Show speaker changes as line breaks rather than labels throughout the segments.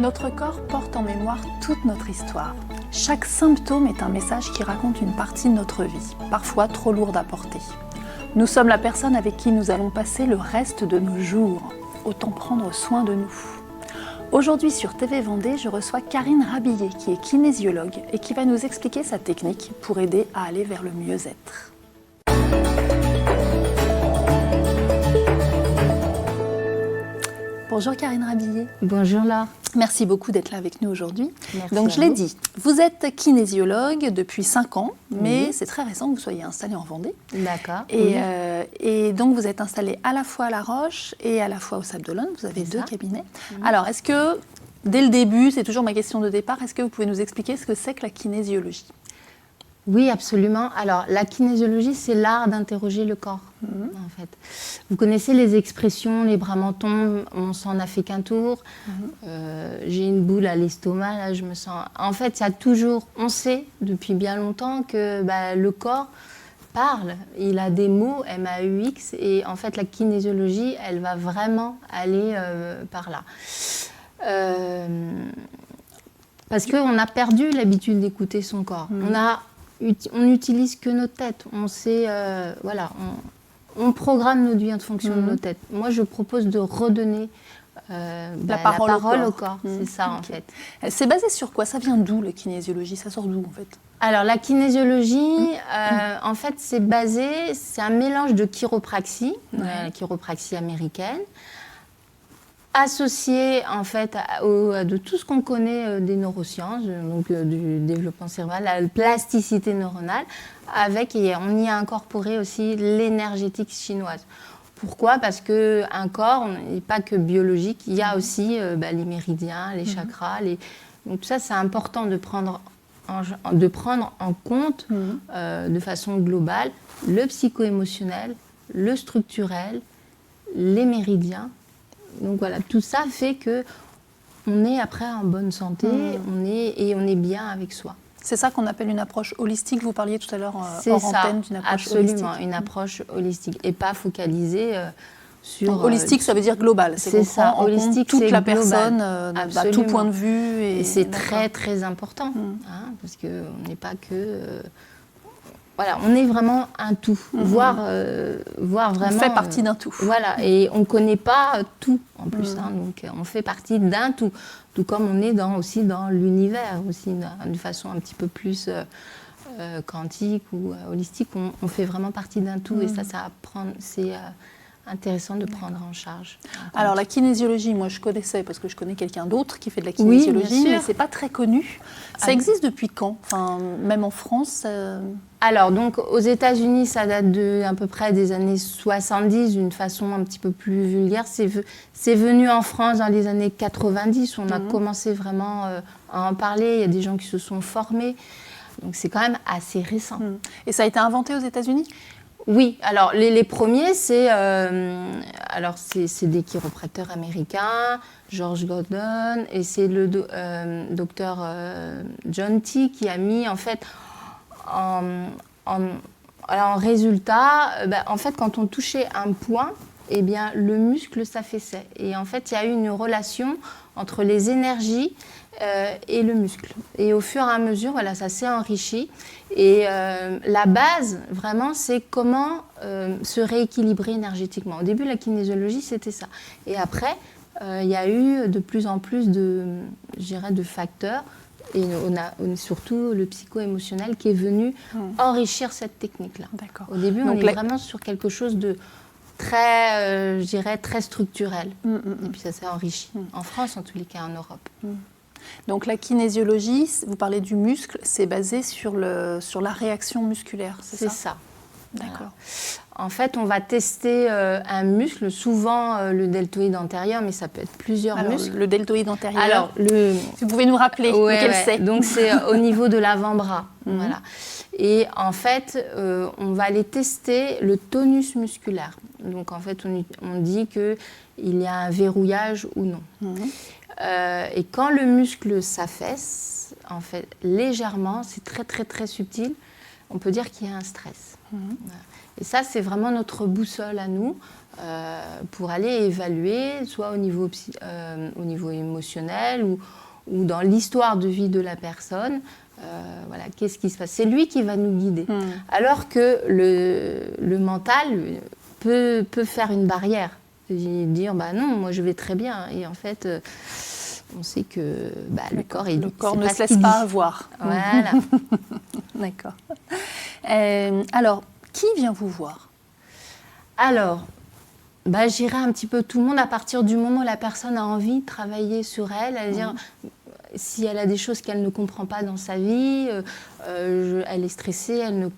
Notre corps porte en mémoire toute notre histoire. Chaque symptôme est un message qui raconte une partie de notre vie, parfois trop lourde à porter. Nous sommes la personne avec qui nous allons passer le reste de nos jours. Autant prendre soin de nous. Aujourd'hui sur TV Vendée, je reçois Karine Rabillet qui est kinésiologue et qui va nous expliquer sa technique pour aider à aller vers le mieux-être. Bonjour Karine Rabillet.
Bonjour Laure.
Merci beaucoup d'être là avec nous aujourd'hui.
Merci.
Donc je l'ai dit, vous êtes kinésiologue depuis 5 ans, mais c'est très récent que vous soyez installée en Vendée.
D'accord.
Et donc vous êtes installée à la fois à La Roche et à la fois au Sable d'Olonne. Vous avez 2 cabinets. Alors est-ce que, dès le début, c'est toujours ma question de départ, est-ce que vous pouvez nous expliquer ce que c'est que la kinésiologie ?
Oui, absolument. Alors, la kinésiologie, c'est l'art d'interroger le corps, en fait. Vous connaissez les expressions, les bras mentons, on s'en a fait qu'un tour. J'ai une boule à l'estomac, là, je me sens... En fait, il y a toujours... On sait depuis bien longtemps que le corps parle. Il a des mots, M-A-U-X, et en fait, la kinésiologie, elle va vraiment aller par là. Parce qu'on a perdu l'habitude d'écouter son corps. On n'utilise que notre tête. On sait, on programme notre vie en fonction de notre tête. Moi, je propose de redonner la parole au corps. C'est ça, en fait.
C'est basé sur quoi? Ça vient d'où, la kinésiologie? Ça sort d'où, en fait?
Alors, la kinésiologie, en fait, c'est un mélange de chiropraxie, la chiropraxie américaine, associé en fait de tout ce qu'on connaît des neurosciences, donc du développement cérébral, la plasticité neuronale, on y a incorporé aussi l'énergétique chinoise. Pourquoi? Parce qu'un corps n'est pas que biologique, il y a aussi les méridiens, les chakras, donc tout ça c'est important de prendre en compte de façon globale le psycho-émotionnel, le structurel, les méridiens. Donc voilà, tout ça fait qu'on est après en bonne santé, on est bien avec soi.
C'est ça qu'on appelle une approche holistique. Vous parliez tout à l'heure hors antenne d'une approche holistique.
Absolument, une approche holistique et pas focalisée sur...
Donc, holistique, ça veut dire global.
C'est ça, holistique,
toute la
global.
personne, à tout point de vue.
Et c'est très très important, parce qu'on n'est pas que... Voilà, on est vraiment un tout, voire vraiment...
On fait partie d'un tout.
Voilà, et on ne connaît pas tout, en plus. Donc, on fait partie d'un tout. Tout comme on est aussi dans l'univers, aussi de façon un petit peu plus quantique ou holistique. On fait vraiment partie d'un tout. Et ça c'est intéressant de prendre en charge.
Alors, la kinésiologie, moi, je connaissais, parce que je connais quelqu'un d'autre qui fait de la kinésiologie, mais ce n'est pas très connu. Ça existe depuis quand? Enfin, même en France
Alors, donc, aux États-Unis, ça date à peu près des années 70, d'une façon un petit peu plus vulgaire. C'est venu en France dans les années 90, où on a commencé vraiment à en parler. Il y a des gens qui se sont formés. Donc, c'est quand même assez récent.
Et ça a été inventé aux États-Unis?
Oui, alors les premiers, c'est des chiropracteurs américains, George Gordon, et c'est le docteur John T qui a mis en fait en résultat, en fait quand on touchait un point, eh bien le muscle s'affaissait. Et en fait, il y a eu une relation entre les énergies et le muscle. Et au fur et à mesure, voilà, ça s'est enrichi. Et la base, vraiment, c'est comment se rééquilibrer énergétiquement. Au début, la kinésiologie, c'était ça. Et après, il y a eu de plus en plus de facteurs. Et on a surtout le psycho-émotionnel qui est venu enrichir cette technique-là.
D'accord.
Au début, on est vraiment sur quelque chose de très, très structurel. Et puis ça s'est enrichi. En France, en tous les cas, en Europe.
Donc la kinésiologie, vous parlez du muscle, c'est basé sur la réaction musculaire, c'est ça?
C'est ça.
D'accord.
Voilà. En fait, on va tester un muscle, souvent le deltoïde antérieur, mais ça peut être plusieurs muscles.
Le deltoïde antérieur,
alors,
si vous pouvez nous rappeler lequel c'est?
Donc c'est au niveau de l'avant-bras. Voilà. Et en fait, on va aller tester le tonus musculaire. Donc en fait, on dit qu'il y a un verrouillage ou non. Et quand le muscle s'affaisse, en fait, légèrement, c'est très très très subtil, on peut dire qu'il y a un stress. Voilà. Et ça, c'est vraiment notre boussole à nous pour aller évaluer, soit au niveau émotionnel ou dans l'histoire de vie de la personne. Voilà, qu'est-ce qui se passe? C'est lui qui va nous guider. Alors que le mental peut faire une barrière. Et dire, bah non, moi je vais très bien. Et en fait, on sait que le corps
ne se laisse pas avoir.
Voilà.
D'accord. Alors, qui vient vous voir?
Alors, j'irai un petit peu tout le monde à partir du moment où la personne a envie de travailler sur elle, à dire si elle a des choses qu'elle ne comprend pas dans sa vie, elle est stressée, elle ne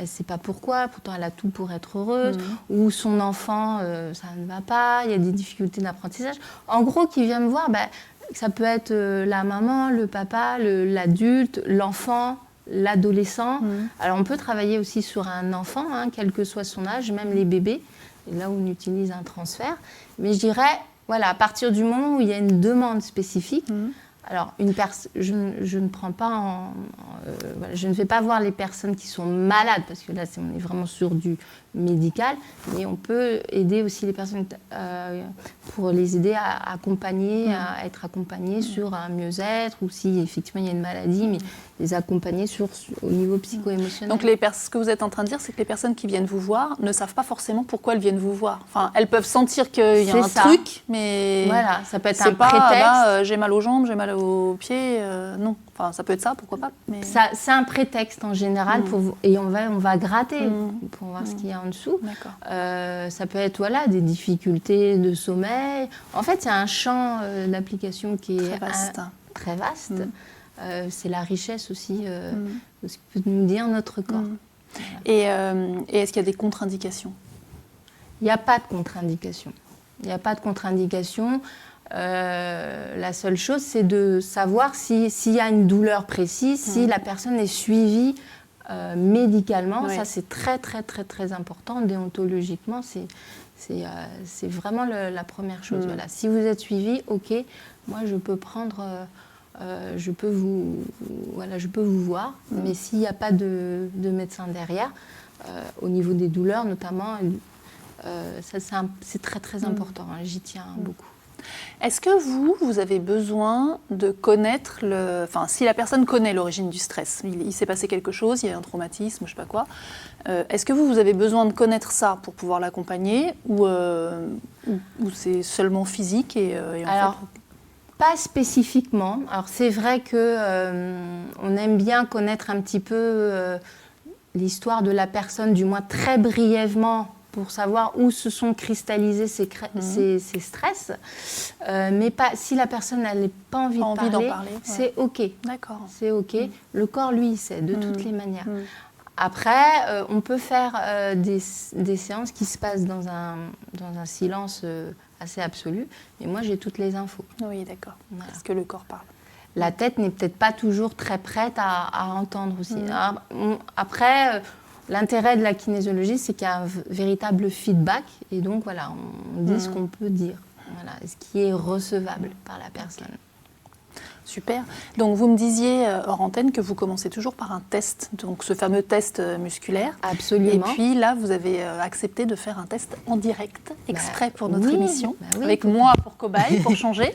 sait pas pourquoi, pourtant elle a tout pour être heureuse, ou son enfant, ça ne va pas, il y a des difficultés d'apprentissage. En gros, qui vient me voir, ça peut être la maman, le papa, l'adulte, l'enfant, l'adolescent. Alors on peut travailler aussi sur un enfant, quel que soit son âge, même les bébés, et là où on utilise un transfert. Mais je dirais, voilà, à partir du moment où il y a une demande spécifique, alors je ne prends pas je ne vais pas voir les personnes qui sont malades, parce que là on est vraiment sur du médical, mais on peut aider aussi les personnes pour les aider à accompagner, à être accompagnées sur un mieux-être, ou si effectivement il y a une maladie, mais les accompagner au niveau psycho-émotionnel.
Donc ce que vous êtes en train de dire, c'est que les personnes qui viennent vous voir ne savent pas forcément pourquoi elles viennent vous voir. Enfin, elles peuvent sentir qu'il y a un truc, mais
voilà, ça peut être un
pas,
prétexte.
J'ai mal aux jambes, j'ai mal aux pieds, non. Enfin, ça peut être ça, pourquoi pas. Mais...
C'est un prétexte en général, et on va gratter pour voir ce qu'il y a en dessous. Ça peut être des difficultés de sommeil. En fait, il y a un champ d'application qui est très vaste. C'est la richesse aussi de ce que peut nous dire notre corps.
Voilà. Et est-ce qu'il y a des contre-indications?
Il n'y a pas de contre-indication. Il n'y a pas de contre-indication. La seule chose, c'est de savoir s'il y a une douleur précise, si la personne est suivie médicalement. Ça, c'est très, très, très, très important. Déontologiquement, c'est vraiment la première chose. Voilà. Si vous êtes suivi, ok, moi, je peux prendre... je peux vous voir, mais s'il n'y a pas de médecin derrière, au niveau des douleurs notamment, c'est très très important, j'y tiens beaucoup.
Est-ce que vous avez besoin de connaître si la personne connaît l'origine du stress, il s'est passé quelque chose, il y a un traumatisme, je ne sais pas quoi, est-ce que vous avez besoin de connaître ça pour pouvoir l'accompagner ou c'est seulement physique
Alors, pas spécifiquement. Alors c'est vrai que on aime bien connaître un petit peu l'histoire de la personne, du moins très brièvement, pour savoir où se sont cristallisés ces stress. Mais si la personne n'a pas envie d'en parler, c'est OK.
D'accord.
C'est OK. Le corps, lui, il sait, de toutes les manières. Après, on peut faire des séances qui se passent dans un silence assez absolu. Mais moi, j'ai toutes les infos.
Oui, d'accord. Voilà. Parce que le corps parle.
La tête n'est peut-être pas toujours très prête à entendre aussi. Alors, après, l'intérêt de la kinésiologie, c'est qu'il y a un véritable feedback. Et donc, voilà, on dit ce qu'on peut dire. Voilà, ce qui est recevable par la personne.
Super. Donc, vous me disiez hors antenne que vous commencez toujours par un test, donc ce fameux test musculaire.
Absolument.
Et puis là, vous avez accepté de faire un test en direct, exprès pour notre émission, avec moi pour cobaye, pour changer.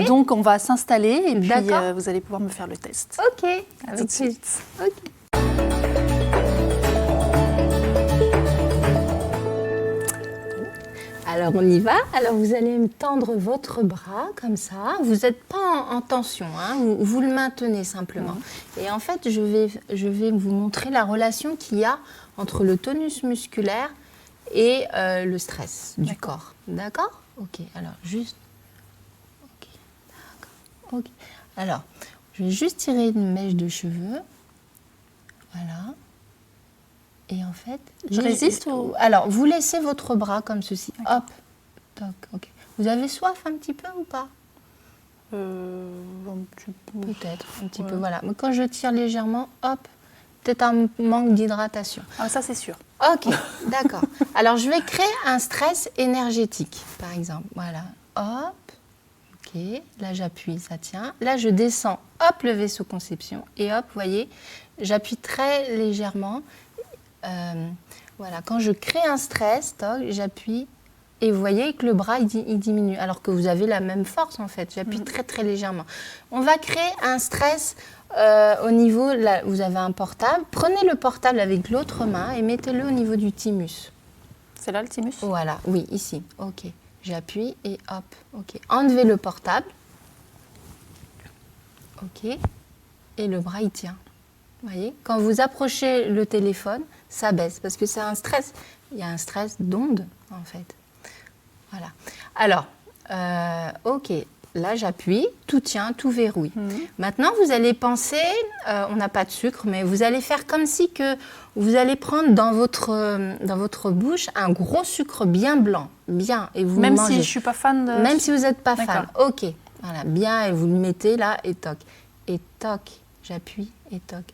Donc, on va s'installer et puis vous allez pouvoir me faire le test.
OK.
À tout de suite.
OK. Alors, on y va. Alors, vous allez me tendre votre bras, comme ça. Vous n'êtes pas en tension, vous le maintenez simplement. Et en fait, je vais vous montrer la relation qu'il y a entre le tonus musculaire et le stress du corps. D'accord? OK. Alors, juste... OK. D'accord. OK. Alors, je vais juste tirer une mèche de cheveux. Voilà. Et en fait...
Je résiste ou...
Alors, vous laissez votre bras comme ceci. Hop. Toc. OK. Vous avez soif un petit peu ou pas?
Un petit peu.
Peut-être, un petit peu, voilà. Mais quand je tire légèrement, hop, peut-être un manque d'hydratation.
Ah, ça, c'est sûr.
OK, d'accord. Alors, je vais créer un stress énergétique, par exemple. Voilà. Hop. OK. Là, j'appuie, ça tient. Là, je descends. Hop, le vaisseau conception. Et hop, vous voyez, j'appuie très légèrement. Voilà, quand je crée un stress, toc, j'appuie et vous voyez que le bras il diminue, alors que vous avez la même force en fait. J'appuie très très légèrement. On va créer un stress au niveau, là, vous avez un portable. Prenez le portable avec l'autre main et mettez-le au niveau du thymus.
C'est là le thymus?
Voilà, oui, ici. Ok, j'appuie et hop. Ok, enlevez le portable. Ok, et le bras il tient. Vous voyez, quand vous approchez le téléphone, ça baisse parce que c'est un stress. Il y a un stress d'onde en fait. Voilà. Alors, ok, là j'appuie, tout tient, tout verrouille. Maintenant, vous allez penser, on n'a pas de sucre, mais vous allez faire comme si que vous allez prendre dans votre bouche un gros sucre bien blanc, bien, et vous
Même
le mangez.
si je ne suis pas fan de...
Même si vous n'êtes pas fan.
D'accord.
Ok, voilà, bien, et vous le mettez là, et toc. Et toc, j'appuie, et toc.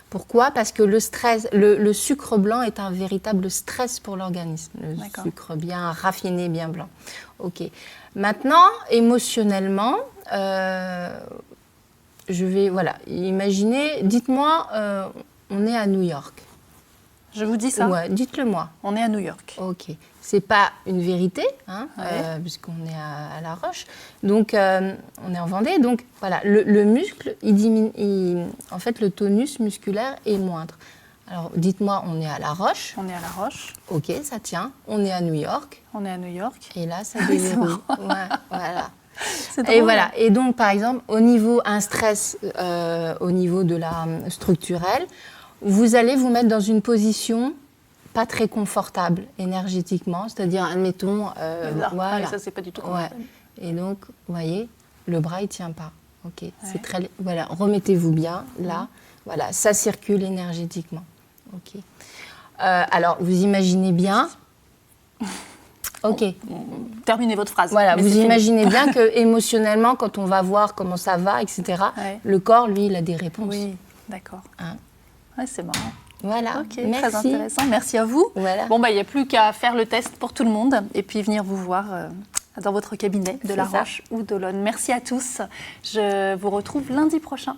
Pourquoi? Parce que le stress, le sucre blanc est un véritable stress pour l'organisme. Le sucre bien raffiné, bien blanc. Ok. Maintenant, émotionnellement, je vais, voilà, imaginez, dites-moi, on est à New York.
Je vous dis ça?
Ouais, dites-le moi.
On est à New York.
Ok. C'est pas une vérité, hein,
Ouais.
puisqu'on est à La Roche. Donc, on est en Vendée. Donc, voilà, le muscle, il diminue. En fait, le tonus musculaire est moindre. Alors, dites-moi, on est à La Roche.
On est à La Roche.
Ok, ça tient. On est à New York.
On est à New York.
Et là, ça
Oui, c'est
déverrouille. Ouais, voilà.
C'est drôle.
Et voilà. Et donc, par exemple, au niveau un stress, au niveau de la structurelle, vous allez vous mettre dans une position pas très confortable énergétiquement, c'est-à-dire, admettons, voilà.
Ça, c'est pas du tout
Ouais.
confortable.
Et donc, vous voyez, le bras, il tient pas. Ok. C'est très, voilà, remettez-vous bien là. Voilà, ça circule énergétiquement. Ok. Alors, vous imaginez bien. Ok.
Terminez votre phrase.
Voilà,
Mais
vous
c'est fini.
imaginez bien que émotionnellement, quand on va voir comment ça va, etc., le corps, lui, il a des réponses.
Oui, d'accord.
Hein.
Ouais, c'est marrant.
Voilà.
Ok,
merci.
très intéressant. Merci à vous.
Voilà.
Bon, il n'y a plus qu'à faire le test pour tout le monde et puis venir vous voir dans votre cabinet de La
C'est ça.
Roche ou d'Olonne. Merci à tous. Je vous retrouve lundi prochain.